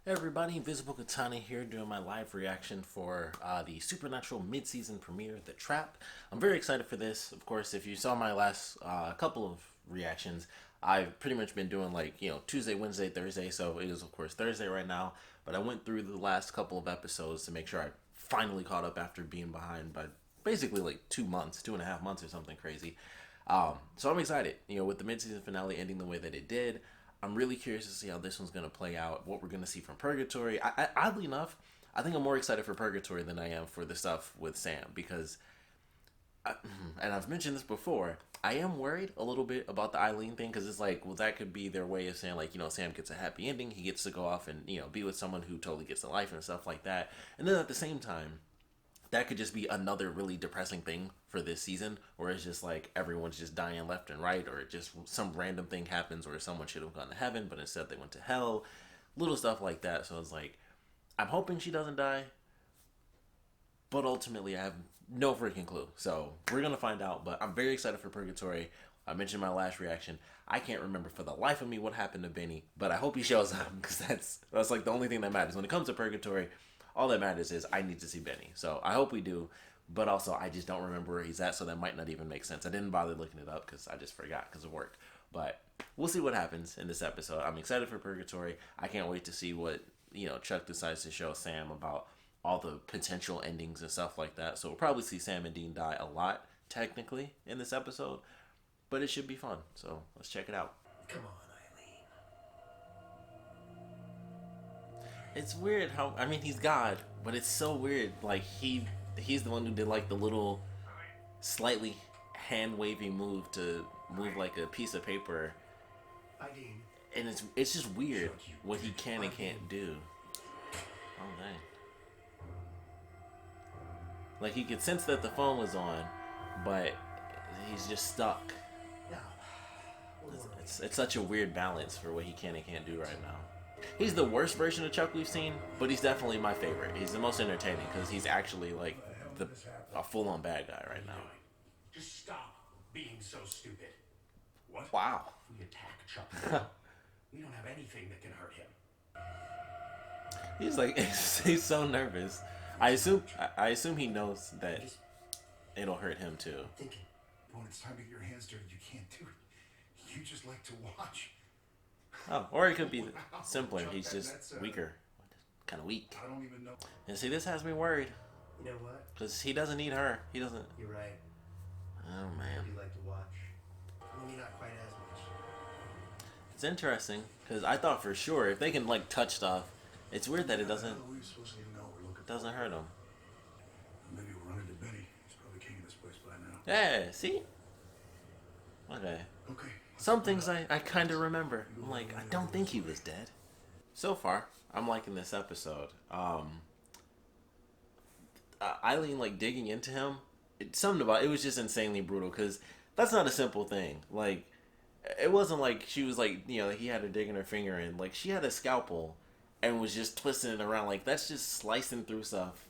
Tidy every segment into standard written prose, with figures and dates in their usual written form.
Hey everybody, Invisiblekatana here doing my live reaction for the Supernatural mid-season premiere, The Trap. I'm very excited for this. Of course, if you saw my last couple of reactions, I've pretty much been doing Tuesday, Wednesday, Thursday, so it is of course Thursday right now. But I went through the last couple of episodes to make sure I finally caught up after being behind by basically like 2 months, 2.5 months or something crazy. So I'm excited, with the mid-season finale ending the way that it did. I'm really curious to see how this one's going to play out, what we're going to see from Purgatory. Oddly enough, I think I'm more excited for Purgatory than I am for the stuff with Sam because, and I've mentioned this before, I am worried a little bit about the Eileen thing because it's like, well, that could be their way of saying, like, Sam gets a happy ending. He gets to go off and, be with someone who totally gets the life and stuff like that. And then at the same time, that could just be another really depressing thing for this season, where it's just like everyone's just dying left and right, or just some random thing happens where someone should have gone to heaven, but instead they went to hell. Little stuff like that. So it's like, I'm hoping she doesn't die, but ultimately I have no freaking clue. So we're gonna find out. But I'm very excited for Purgatory. I mentioned my last reaction. I can't remember for the life of me what happened to Benny, but I hope he shows up because that's like the only thing that matters when it comes to Purgatory. All that matters is I need to see Benny. So I hope we do, but also I just don't remember where he's at, so that might not even make sense. I didn't bother looking it up because I just forgot because of work. But we'll see what happens in this episode. I'm excited for Purgatory. I can't wait to see what Chuck decides to show Sam about all the potential endings and stuff like that. So we'll probably see Sam and Dean die a lot technically in this episode, but it should be fun. So let's check it out. Come on, Eileen. It's weird how, I mean, he's God, but it's so weird. Like he's the one who did like the little slightly hand wavy move to move like a piece of paper, Eileen. and it's just weird what he can and can't do. Oh dang! Like he could sense that the phone was on, but he's just stuck. Now, It's such a weird balance for what he can and can't do right now. He's the worst version of Chuck we've seen, but he's definitely my favorite. He's the most entertaining because he's actually like a full-on bad guy right now. just stop being so stupid. What? Wow. If we attack Chuck, we don't have anything that can hurt him. He's like he's so nervous. I assume he knows that it'll hurt him too. Thinking, When it's time to get your hands dirty, you can't do it. You just like to watch. Oh, or it could be simpler. He's just weaker, kind of weak. I don't even know. And see, this has me worried you know what? because he doesn't need her. He doesn't. You're right. Oh man, You like to watch. Maybe not quite as much. it's interesting because I thought for sure if they can like touch stuff, it's weird that it How are we supposed to even know what we're looking for? doesn't hurt him. Maybe we'll run into Benny. He's probably king of this place by now. Yeah, see. Okay. Okay. Some things I kind of remember. I'm like, I don't think he was dead. So far, I'm liking this episode. Eileen like digging into him. Something about it was just insanely brutal because that's not a simple thing. Like, it wasn't like she was like he had her digging her finger in. Like she had a scalpel and was just twisting it around. Like that's just slicing through stuff.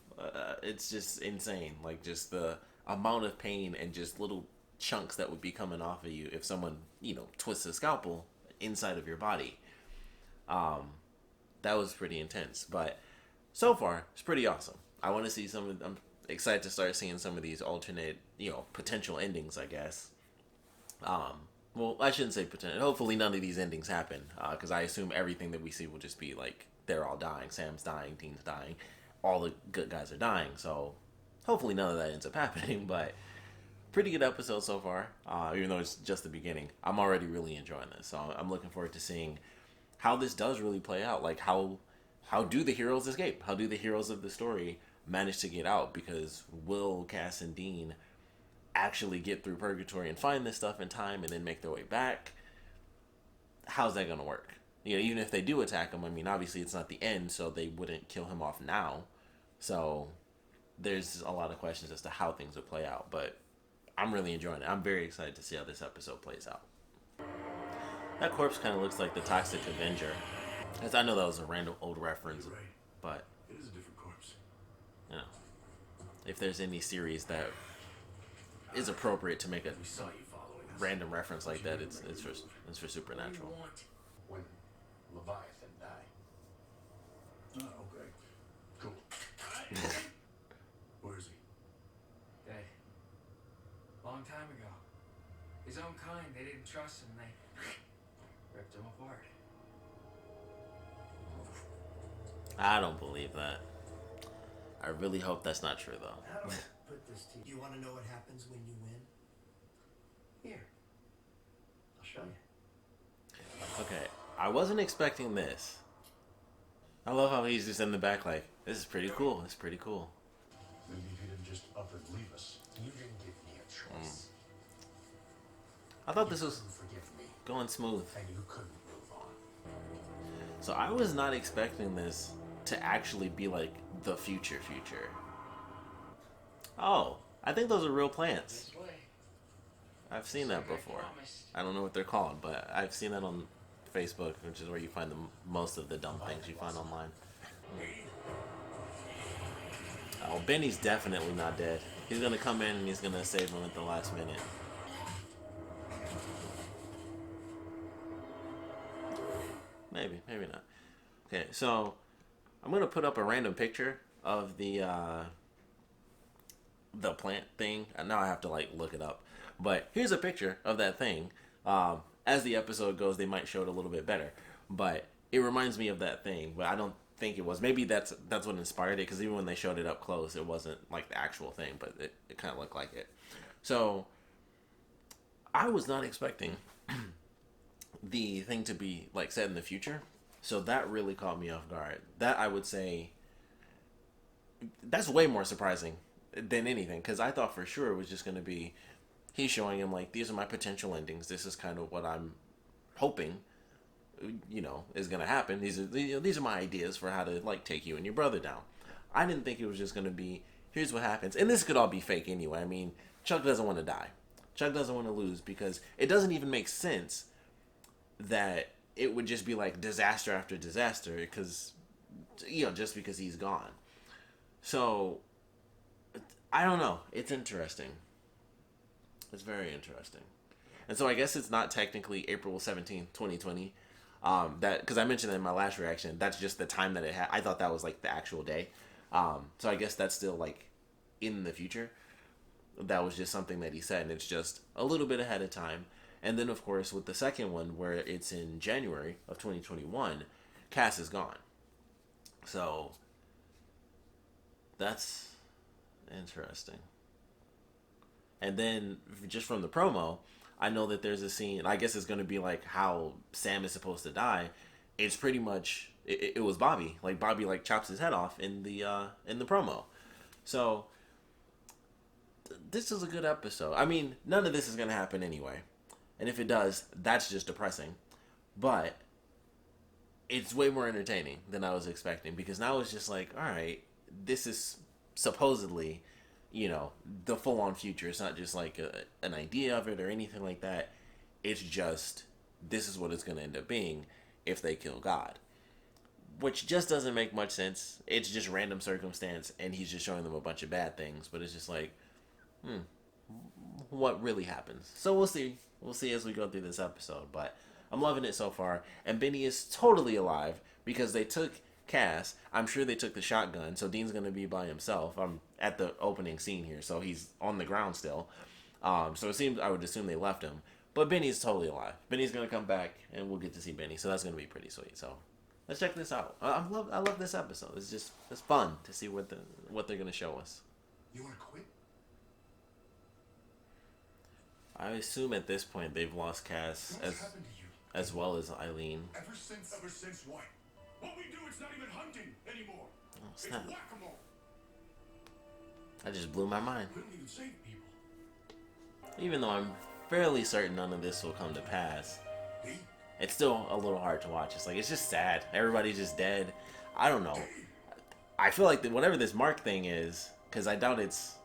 It's just insane. Like just the amount of pain and just little chunks that would be coming off of you if someone twists a scalpel inside of your body. That was pretty intense, but so far it's pretty awesome. I want to see I'm excited to start seeing some of these alternate potential endings, I guess. Well, I shouldn't say potential. Hopefully none of these endings happen, because I assume everything that we see will just be like they're all dying. Sam's dying, Dean's dying, all the good guys are dying, so hopefully none of that ends up happening. But pretty good episode so far, even though it's just the beginning. I'm already really enjoying this, so I'm looking forward to seeing how this does really play out. Like how do the heroes escape? How do the heroes of the story manage to get out? Because will Cass and Dean actually get through Purgatory and find this stuff in time and then make their way back? How's that gonna work? Even if they do attack him, I mean, obviously it's not the end, so they wouldn't kill him off now. So there's a lot of questions as to how things would play out, but I'm really enjoying it. I'm very excited to see how this episode plays out. That corpse kind of looks like the Toxic Avenger. As I know that was a random old reference, You're right. but It is a different corpse. if there's any series that is appropriate to make a We saw you following us. random reference like that, it's for Supernatural. What do you want? When Leviathan died, His own kind, they didn't trust him. They ripped him apart. I don't believe that. I really hope that's not true, though. How do I put this to you? Do you want to know what happens when you win? Here. I'll show you. Okay, I wasn't expecting this. I love how he's just in the back like, this is pretty cool, it's pretty cool. Maybe you didn't just up and leave us. You didn't give me a choice. I thought this was You forgive me, going smooth. and you couldn't move on. So I was not expecting this to actually be like the future. Oh, I think those are real plants. This way. I've seen that before. I don't know what they're called, but I've seen that on Facebook, which is where you find most of the dumb things you find online. Oh, Benny's definitely not dead. He's gonna come in and he's gonna save him at the last minute. Maybe not. Okay, so I'm gonna put up a random picture of the plant thing. Now I have to like look it up, but here's a picture of that thing. As the episode goes, they might show it a little bit better, but it reminds me of that thing. But I don't think it was. Maybe that's what inspired it, because even when they showed it up close, it wasn't like the actual thing, but it kind of looked like it. So I was not expecting the thing to be like set in the future, so that really caught me off guard. That, I would say, that's way more surprising than anything, because I thought for sure it was just going to be he's showing him like, these are my potential endings, this is kind of what I'm hoping is going to happen, these are my ideas for how to like take you and your brother down. I didn't think it was just going to be, here's what happens, and this could all be fake anyway. I mean, Chuck doesn't want to die, Chuck doesn't want to lose, because it doesn't even make sense that it would just be like disaster after disaster, because just because he's gone. So I don't know, it's interesting. It's very interesting. And so I guess it's not technically April 17th, 2020. That, because I mentioned that in my last reaction, that's just the time that it had. I thought that was like the actual day. So I guess that's still like in the future. That was just something that he said, and it's just a little bit ahead of time. And then, of course, with the second one, where it's in January of 2021, Cass is gone. So that's interesting. And then, just from the promo, I know that there's a scene, I guess it's going to be like how Sam is supposed to die. It's pretty much, it was Bobby. Like, Bobby, like, chops his head off in the promo. So this is a good episode. I mean, none of this is going to happen anyway. And if it does, that's just depressing. But it's way more entertaining than I was expecting, because now it's just like, all right, this is supposedly, the full-on future. It's not just like an idea of it or anything like that. It's just, this is what it's going to end up being if they kill God. Which just doesn't make much sense. It's just random circumstance, and he's just showing them a bunch of bad things. But it's just like, what really happens? So we'll see. We'll see as we go through this episode. But I'm loving it so far. And Benny is totally alive, because they took Cass. I'm sure they took the shotgun, so Dean's going to be by himself. I'm at the opening scene here, so he's on the ground still. So it seems, I would assume they left him. But Benny's totally alive. Benny's going to come back, and we'll get to see Benny. So that's going to be pretty sweet. So let's check this out. I love this episode. It's fun to see what they're going to show us. You want to quit? I assume at this point they've lost Cass What's happened to you? as well as Eileen. Ever since what? What we do, it's not even hunting anymore. Oh, It's snap. whack-a-mole. That just blew my mind. We don't even save people. Even though I'm fairly certain none of this will come to pass, Me? it's still a little hard to watch. It's like, it's just sad. Everybody's just dead. I don't know. I feel like whatever this Mark thing is, because I doubt it's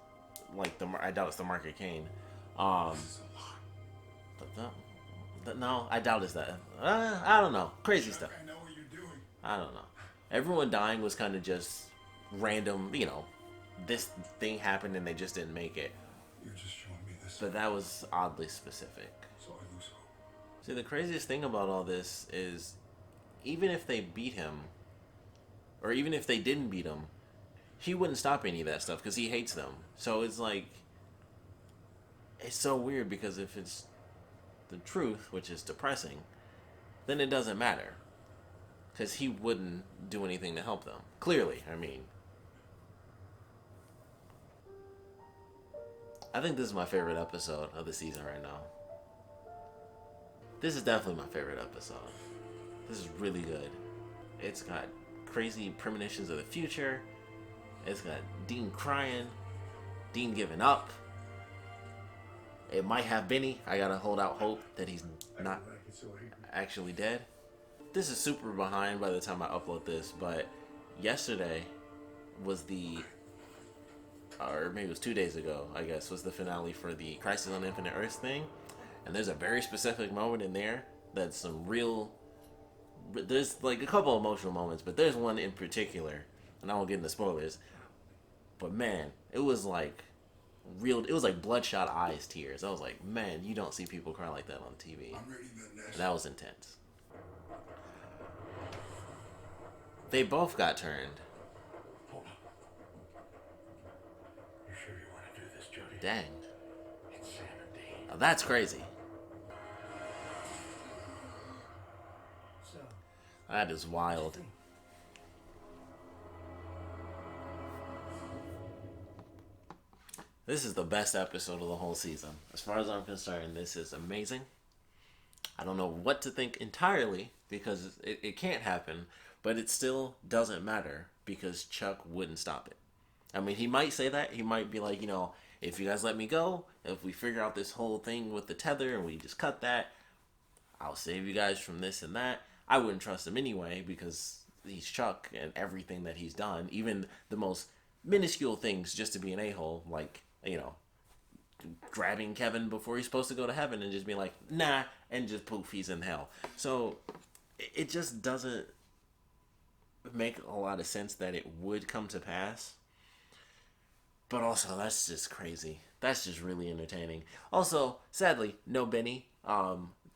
like I doubt it's the Mark of Cain. This is a lie. But no, I doubt it's that. I don't know. Crazy stuff. I know what you're doing. I don't know. Everyone dying was kind of just random. This thing happened and they just didn't make it. You're just showing me this. But that was oddly specific. So I lose hope. See, the craziest thing about all this is, even if they beat him, or even if they didn't beat him, he wouldn't stop any of that stuff because he hates them. So it's like, it's so weird, because if it's the truth, which is depressing, then it doesn't matter. Because he wouldn't do anything to help them. Clearly, I mean. I think this is my favorite episode of the season right now. This is definitely my favorite episode. This is really good. It's got crazy premonitions of the future. It's got Dean crying. Dean giving up. It might have Benny. I gotta hold out hope that he's not actually dead. This is super behind by the time I upload this, but yesterday was or maybe it was 2 days ago, I guess, was the finale for the Crisis on Infinite Earths thing. And there's a very specific moment in there that's there's like a couple emotional moments, but there's one in particular, and I won't get into spoilers, but man, it was like bloodshot eyes tears. I was like, man, you don't see people cry like that on TV. And that was intense. They both got turned. Hold up. You sure you want to do this, Jody? Dang. Insanity. Now that's crazy. So, That is wild. This is the best episode of the whole season. As far as I'm concerned, this is amazing. I don't know what to think entirely because it can't happen, but it still doesn't matter because Chuck wouldn't stop it. I mean, he might say that. He might be like, if you guys let me go, if we figure out this whole thing with the tether and we just cut that, I'll save you guys from this and that. I wouldn't trust him anyway because he's Chuck and everything that he's done, even the most minuscule things just to be an a-hole, like, grabbing Kevin before he's supposed to go to heaven and just being like, nah, and just poof, he's in hell. So it just doesn't make a lot of sense that it would come to pass. But also, that's just crazy. That's just really entertaining. Also, sadly, no Benny.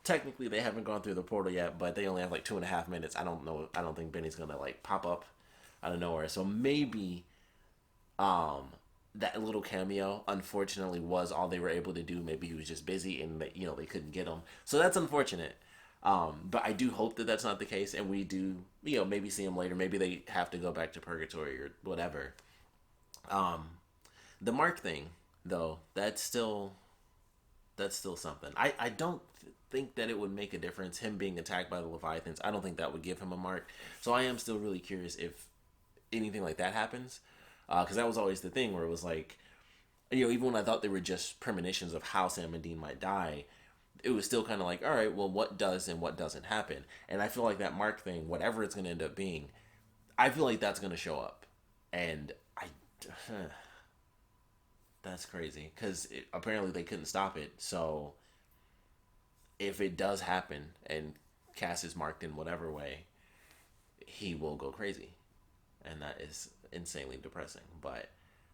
Technically, they haven't gone through the portal yet, but they only have like 2.5 minutes. I don't know. I don't think Benny's gonna like pop up out of nowhere. So maybe, that little cameo, unfortunately, was all they were able to do. Maybe he was just busy and they couldn't get him. So that's unfortunate. But I do hope that that's not the case, and we do, maybe see him later. Maybe they have to go back to purgatory or whatever. The Mark thing, though, that's still something. I don't think that it would make a difference, him being attacked by the Leviathans. I don't think that would give him a mark. So I am still really curious if anything like that happens. Because that was always the thing where it was like, even when I thought they were just premonitions of how Sam and Dean might die, it was still kind of like, all right, well, what does and what doesn't happen? And I feel like that Mark thing, whatever it's going to end up being, I feel like that's going to show up. And that's crazy because apparently they couldn't stop it. So if it does happen and Cass is marked in whatever way, he will go crazy. And that is insanely depressing. But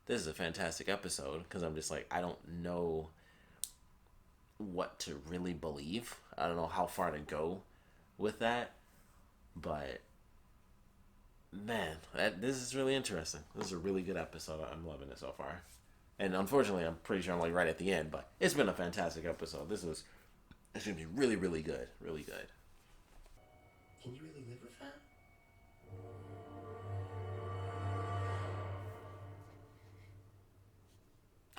this is a fantastic episode because I'm just like, I don't know what to really believe. I don't know how far to go with that. But man, this is really interesting. This is a really good episode. I'm loving it so far. And unfortunately, I'm pretty sure I'm like right at the end, but it's been a fantastic episode. It's going to be really, really good. Really good. can you really live with that?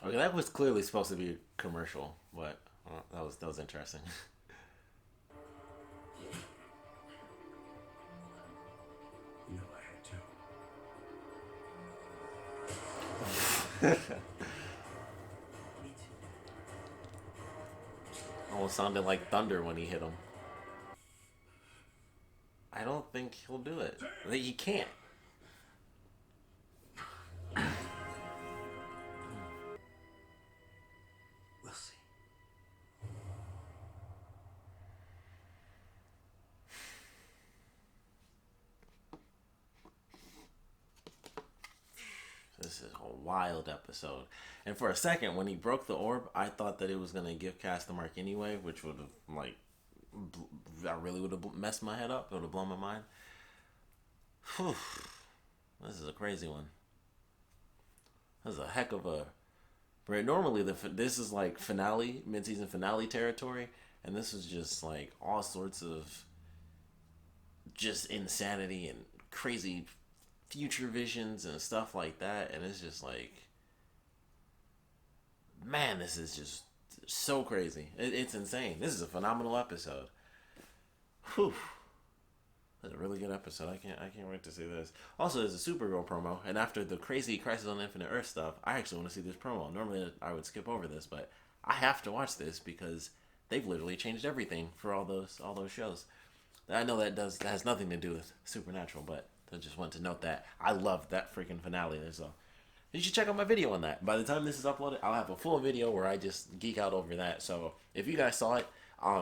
Okay, that was clearly supposed to be a commercial, but that was interesting. You know I had to. Me too. Almost sounded like thunder when he hit him. I don't think he'll do it. He can't. We'll see. This is a wild episode. And for a second, when he broke the orb, I thought that it was going to give Cass the mark anyway, which would have, like, I really would have messed my head up. It would have blown my mind. Whew. This is a crazy one. This is a heck of a... Right, normally, this is like finale, mid-season finale territory. and this was just like all sorts of just insanity and crazy future visions and stuff like that. And it's just like, man, this is just so crazy. It's insane. This is a phenomenal episode. Whew. That's a really good episode. I can't wait to see this. Also, there's a Supergirl promo, and after the crazy Crisis on Infinite Earth stuff, I actually want to see this promo. Normally, I would skip over this, but I have to watch this because they've literally changed everything for all those shows. I know that has nothing to do with Supernatural, but I just want to note that I loved that freaking finale. So you should check out my video on that. By the time this is uploaded, I'll have a full video where I just geek out over that. So if you guys saw it,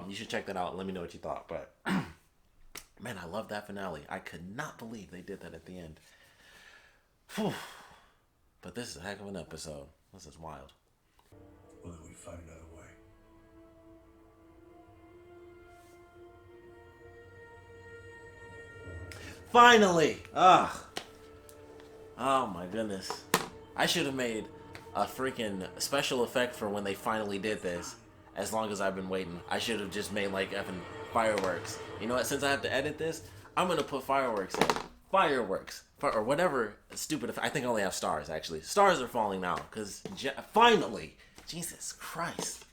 you should check that out and let me know what you thought. But man, I love that finale. I could not believe they did that at the end. Whew. But this is a heck of an episode. This is wild. Well, then we find another way. Finally! Oh my goodness. I should have made a freaking special effect for when they finally did this. As long as I've been waiting. I should have just made like effing fireworks. You know what? Since I have to edit this, I'm gonna put fireworks in. Fireworks. Or whatever stupid. I think I only have stars, actually. Stars are falling now. Because finally. Jesus Christ.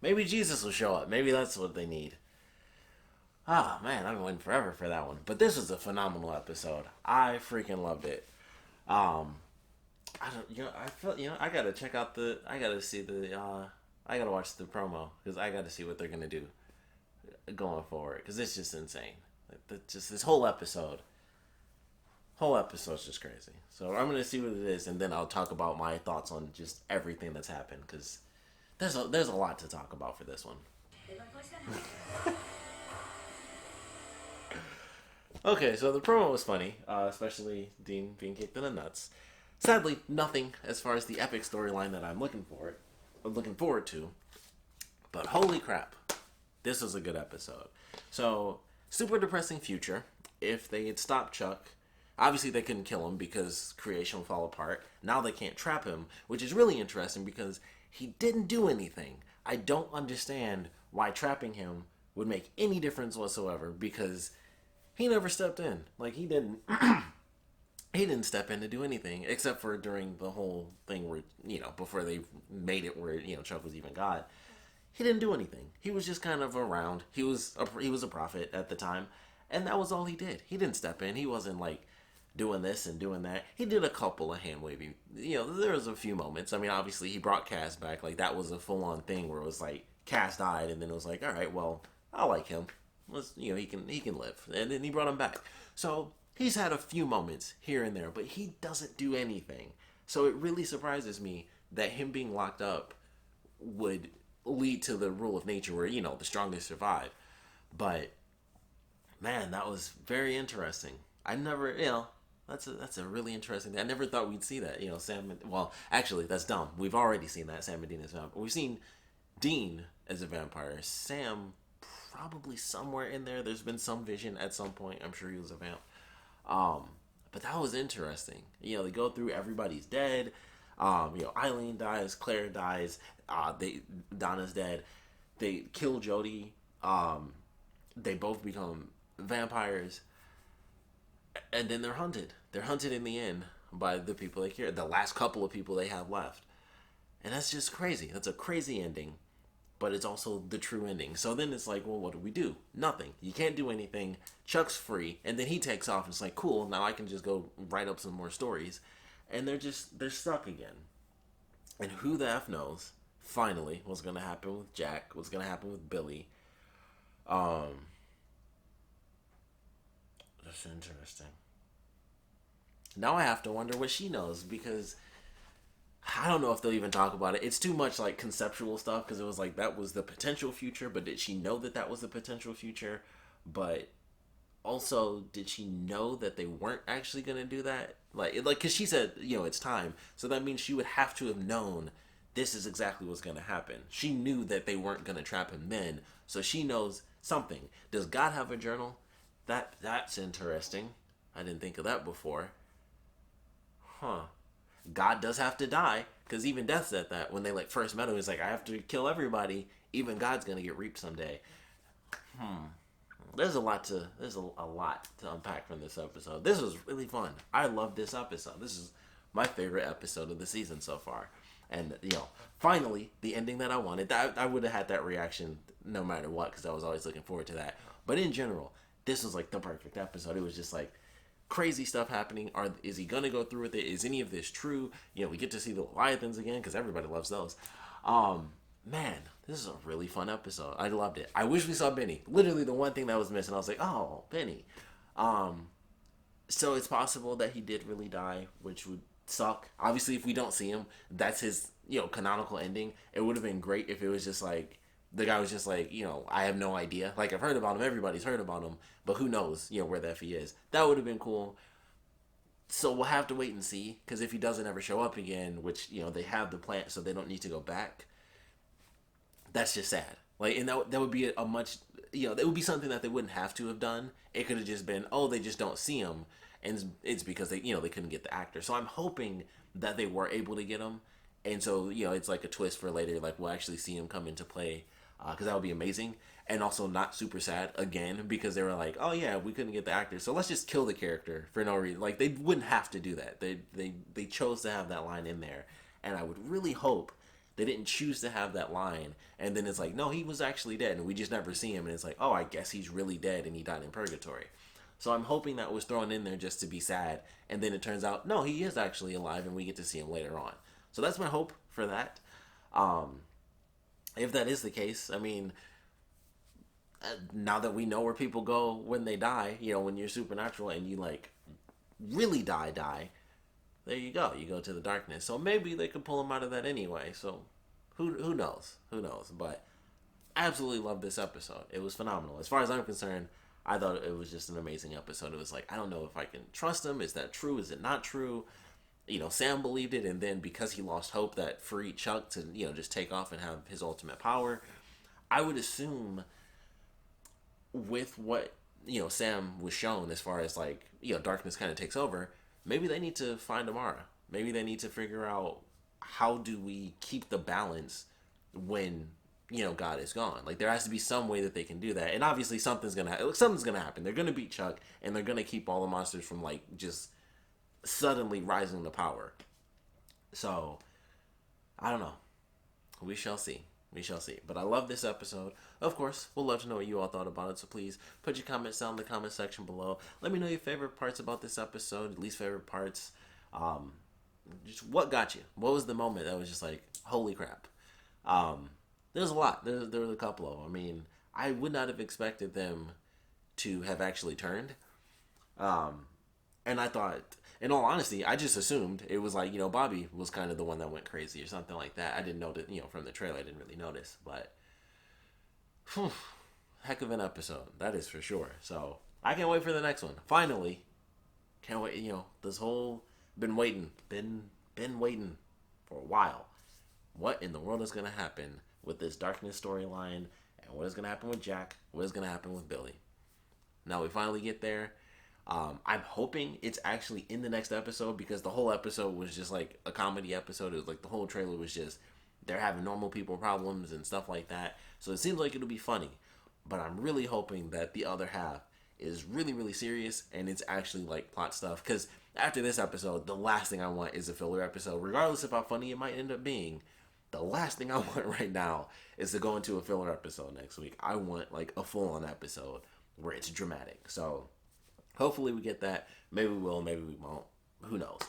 Maybe Jesus will show up. Maybe that's what they need. Ah, man, I've been waiting forever for that one. But this was a phenomenal episode. I freaking loved it. I gotta check out I gotta watch the promo. Because I gotta see what they're gonna do going forward. Because it's just insane. Just this whole episode. Whole episode's just crazy. So I'm gonna see what it is, and then I'll talk about my thoughts on just everything that's happened. Because there's a lot to talk about for this one. Okay, so the promo was funny, especially Dean being kicked in the nuts. Sadly, nothing as far as the epic storyline that I'm looking forward to. But holy crap, this was a good episode. So, super depressing future. If they had stopped Chuck, obviously they couldn't kill him because creation will fall apart. Now they can't trap him, which is really interesting because he didn't do anything. I don't understand why trapping him would make any difference whatsoever because he never stepped in. Like, he didn't he didn't step in to do anything except for during the whole thing where, before they made it where, Chuck was even God. He didn't do anything. He was just kind of around. He was a prophet at the time, and that was all he did. He didn't step in. He wasn't like doing this and doing that. He did a couple of hand waving. There was a few moments. I mean, obviously he brought Cass back. Like, that was a full on thing where it was like Cass died, and then it was like, all right, well, I like him. He can live, and then he brought him back. So he's had a few moments here and there, but he doesn't do anything. So it really surprises me that him being locked up would lead to the rule of nature where the strongest survive. But man, that was very interesting. I never, that's a really interesting thing. I never thought we'd see that. Sam. Well, actually, that's dumb. We've already seen that Sam Medina as a vampire. We've seen Dean as a vampire. Sam. Probably somewhere in there. There's been some vision at some point. I'm sure he was a vamp. But that was interesting. They go through everybody's dead. Eileen dies. Claire dies. Donna's dead. They kill Jody. They both become vampires. And then they're hunted. They're hunted in the end by the people they care. The last couple of people they have left. And that's just crazy. That's a crazy ending. But it's also the true ending. So then it's like, well, what do we do? Nothing. You can't do anything. Chuck's free. And then he takes off. And it's like, cool. Now I can just go write up some more stories. And they're stuck again. And who the F knows, finally, what's going to happen with Jack. What's going to happen with Billy. That's interesting. Now I have to wonder what she knows. Because I don't know if they'll even talk about it. It's too much like conceptual stuff because it was like that was the potential future, but did she know that was the potential future? But also, did she know that they weren't actually going to do that? Like, because she said, it's time. So that means she would have to have known this is exactly what's going to happen. She knew that they weren't going to trap him then, so she knows something. Does God have a journal? That's interesting. I didn't think of that before. Huh. God does have to die, because even Death said that when they like first met him. He's like, I have to kill everybody. Even God's gonna get reaped someday. There's a lot to unpack from this episode. This was really fun. I love this episode. This is my favorite episode of the season so far. And finally, the ending that I wanted. I would have had that reaction no matter what, because I was always looking forward to that. But in general, this was like the perfect episode. It was just like crazy stuff happening. Is he gonna go through with it? Is any of this true? We get to see the Leviathans again, because everybody loves those. Man, this is a really fun episode. I loved it. I wish we saw Benny. Literally the one thing that was missing. I was like, oh, Benny. So it's possible that he did really die, which would suck. Obviously, if we don't see him, that's his, canonical ending. It would have been great if it was just like, the guy was just like, I have no idea. Like, I've heard about him. Everybody's heard about him. But who knows, where the F he is. That would have been cool. So we'll have to wait and see. Because if he doesn't ever show up again, which, they have the plant so they don't need to go back, that's just sad. Like, and that would be a much, it would be something that they wouldn't have to have done. It could have just been, oh, they just don't see him. And it's because they, they couldn't get the actor. So I'm hoping that they were able to get him. And so, it's like a twist for later. Like, we'll actually see him come into play. Because that would be amazing. And also not super sad, again, because they were like, oh, yeah, we couldn't get the actor. So let's just kill the character for no reason. Like, they wouldn't have to do that. They chose to have that line in there. And I would really hope they didn't choose to have that line. And then it's like, no, he was actually dead. And we just never see him. And it's like, oh, I guess he's really dead and he died in purgatory. So I'm hoping that was thrown in there just to be sad. And then it turns out, no, he is actually alive and we get to see him later on. So that's my hope for that. If that is the case, I mean, now that we know where people go when they die, when you're supernatural and you like really die, there you go. You go to the darkness. So maybe they could pull him out of that anyway. So who knows? Who knows? But I absolutely love this episode. It was phenomenal. As far as I'm concerned, I thought it was just an amazing episode. It was like, I don't know if I can trust him. Is that true? Is it not true? Sam believed it, and then because he lost hope, that freed Chuck to, just take off and have his ultimate power. I would assume with what, Sam was shown as far as like, darkness kind of takes over, maybe they need to find Amara. Maybe they need to figure out how do we keep the balance when, God is gone. Like, there has to be some way that they can do that. And obviously something's going to happen. They're going to beat Chuck, and they're going to keep all the monsters from, like, just suddenly rising to power. So, I don't know. We shall see. But I love this episode. Of course, we'll love to know what you all thought about it. So please put your comments down in the comment section below. Let me know your favorite parts about this episode, least favorite parts. Just what got you? What was the moment that was just like, holy crap? There's a lot. There was a couple of them. I mean, I would not have expected them to have actually turned. And I thought, in all honesty, I just assumed it was like, Bobby was kind of the one that went crazy or something like that. I didn't know that, from the trailer, I didn't really notice. But, heck of an episode. That is for sure. So, I can't wait for the next one. Finally. Can't wait, this whole, been waiting for a while. What in the world is going to happen with this darkness storyline? And what is going to happen with Jack? What is going to happen with Billy? Now we finally get there. I'm hoping it's actually in the next episode, because the whole episode was just like a comedy episode. It was like the whole trailer was just they're having normal people problems and stuff like that. So it seems like it'll be funny. But I'm really hoping that the other half is really, really serious and it's actually like plot stuff. Because after this episode, the last thing I want is a filler episode. Regardless of how funny it might end up being, the last thing I want right now is to go into a filler episode next week. I want like a full-on episode where it's dramatic. So hopefully we get that. Maybe we will, maybe we won't. Who knows?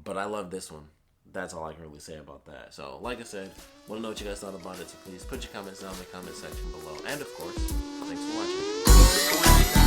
But I love this one. That's all I can really say about that. So, like I said, want to know what you guys thought about it, so please put your comments down in the comment section below. And, of course, thanks for watching.